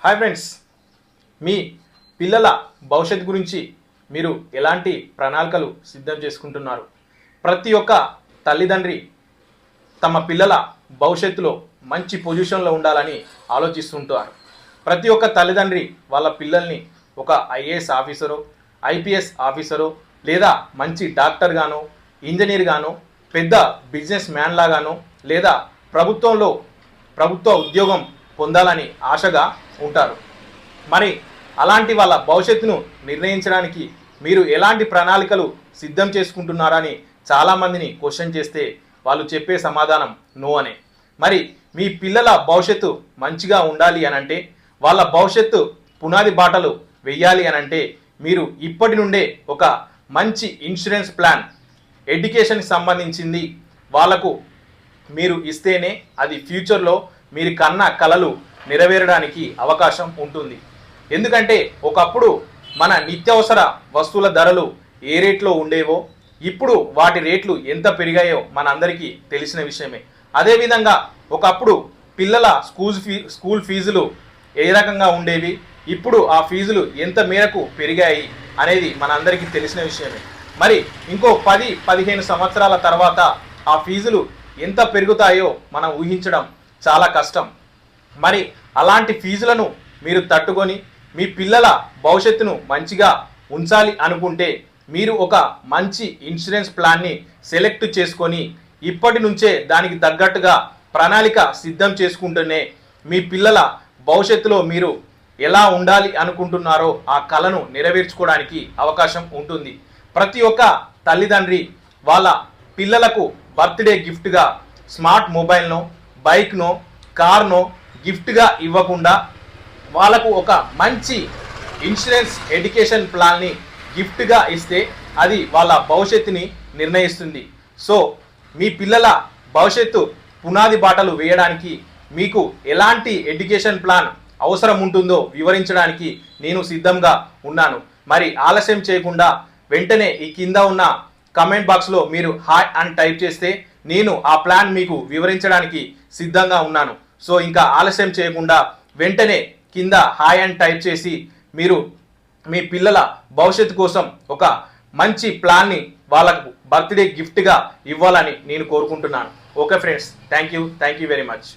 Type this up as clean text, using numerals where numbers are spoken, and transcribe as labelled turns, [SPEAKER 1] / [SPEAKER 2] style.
[SPEAKER 1] Hi friends, మీ పిల్లల భవిష్యత్తు గురించి మీరు ఎలాంటి ప్రణాళికలు సిద్ధం చేసుకుంటున్నారు? ప్రతి ఒక్క తల్లిదండ్రి తమ పిల్లల భవిష్యత్తులో మంచి పొజిషన్లో ఉండాలని ఆలోచిస్తుంటారు. ప్రతి ఒక్క తల్లిదండ్రి వాళ్ళ పిల్లల్ని ఒక ఐఏఎస్ ఆఫీసరు, ఐపీఎస్ ఆఫీసరు, లేదా మంచి డాక్టర్ గానో, ఇంజనీర్ గానో, పెద్ద బిజినెస్ మ్యాన్ లాగానో, లేదా ప్రభుత్వ ఉద్యోగం పొందాలని ఆశగా ఉంటారు. మరి అలాంటి వాళ్ళ భవిష్యత్తును నిర్ణయించడానికి మీరు ఎలాంటి ప్రణాళికలు సిద్ధం చేసుకుంటున్నారని చాలామందిని క్వశ్చన్ చేస్తే వాళ్ళు చెప్పే సమాధానం నో అనే. మరి మీ పిల్లల భవిష్యత్తు మంచిగా ఉండాలి అనంటే, వాళ్ళ భవిష్యత్తు పునాది బాటలు వెయ్యాలి అనంటే మీరు ఇప్పటి నుండే ఒక మంచి ఇన్సూరెన్స్ ప్లాన్, ఎడ్యుకేషన్కి సంబంధించింది వాళ్ళకు మీరు ఇస్తేనే అది ఫ్యూచర్లో మీరు కన్న కలలు నెరవేరడానికి అవకాశం ఉంటుంది. ఎందుకంటే ఒకప్పుడు మన నిత్యావసర వస్తువుల ధరలు ఏ రేట్లో ఉండేవో ఇప్పుడు వాటి రేట్లు ఎంత పెరిగాయో మనందరికీ తెలిసిన విషయమే. అదేవిధంగా ఒకప్పుడు పిల్లల స్కూల్ ఫీజులు ఏ రకంగా ఉండేవి, ఇప్పుడు ఆ ఫీజులు ఎంత మేరకు పెరిగాయి అనేది మనందరికీ తెలిసిన విషయమే. మరి ఇంకో 10-15 సంవత్సరాల తర్వాత ఆ ఫీజులు ఎంత పెరుగుతాయో మనం ఊహించడం చాలా కష్టం. మరి అలాంటి ఫీజులను మీరు తట్టుకొని మీ పిల్లల భవిష్యత్తును మంచిగా ఉంచాలి అనుకుంటే మీరు ఒక మంచి ఇన్సూరెన్స్ ప్లాన్ని సెలెక్ట్ చేసుకొని ఇప్పటి నుంచే దానికి తగ్గట్టుగా ప్రణాళిక సిద్ధం చేసుకుంటూనే మీ పిల్లల భవిష్యత్తులో మీరు ఎలా ఉండాలి అనుకుంటున్నారో ఆ కలను నెరవేర్చుకోవడానికి అవకాశం ఉంటుంది. ప్రతి ఒక్క తల్లిదండ్రి వాళ్ళ పిల్లలకు బర్త్డే గిఫ్ట్గా స్మార్ట్ మొబైల్నో, బైక్నో, కార్నో గిఫ్ట్గా ఇవ్వకుండా వాళ్ళకు ఒక మంచి ఇన్సూరెన్స్ ఎడ్యుకేషన్ ప్లాన్ని గిఫ్ట్గా ఇస్తే అది వాళ్ళ భవిష్యత్తుని నిర్ణయిస్తుంది. సో మీ పిల్లల భవిష్యత్తు పునాది బాటలు వేయడానికి మీకు ఎలాంటి ఎడ్యుకేషన్ ప్లాన్ అవసరం ఉంటుందో వివరించడానికి నేను సిద్ధంగా ఉన్నాను. మరి ఆలస్యం చేయకుండా వెంటనే ఈ కింద ఉన్న కమెంట్ బాక్స్లో మీరు హాయ్ అని టైప్ చేస్తే నేను ఆ ప్లాన్ మీకు వివరించడానికి సిద్ధంగా ఉన్నాను. సో ఇంకా ఆలస్యం చేయకుండా వెంటనే కింద హాయ్ అని టైప్ చేసి మీరు మీ పిల్లల భవిష్యత్తు కోసం ఒక మంచి ప్లాన్ని వాళ్ళకు బర్త్డే గిఫ్ట్గా ఇవ్వాలని నేను కోరుకుంటున్నాను. Okay friends, thank you very much.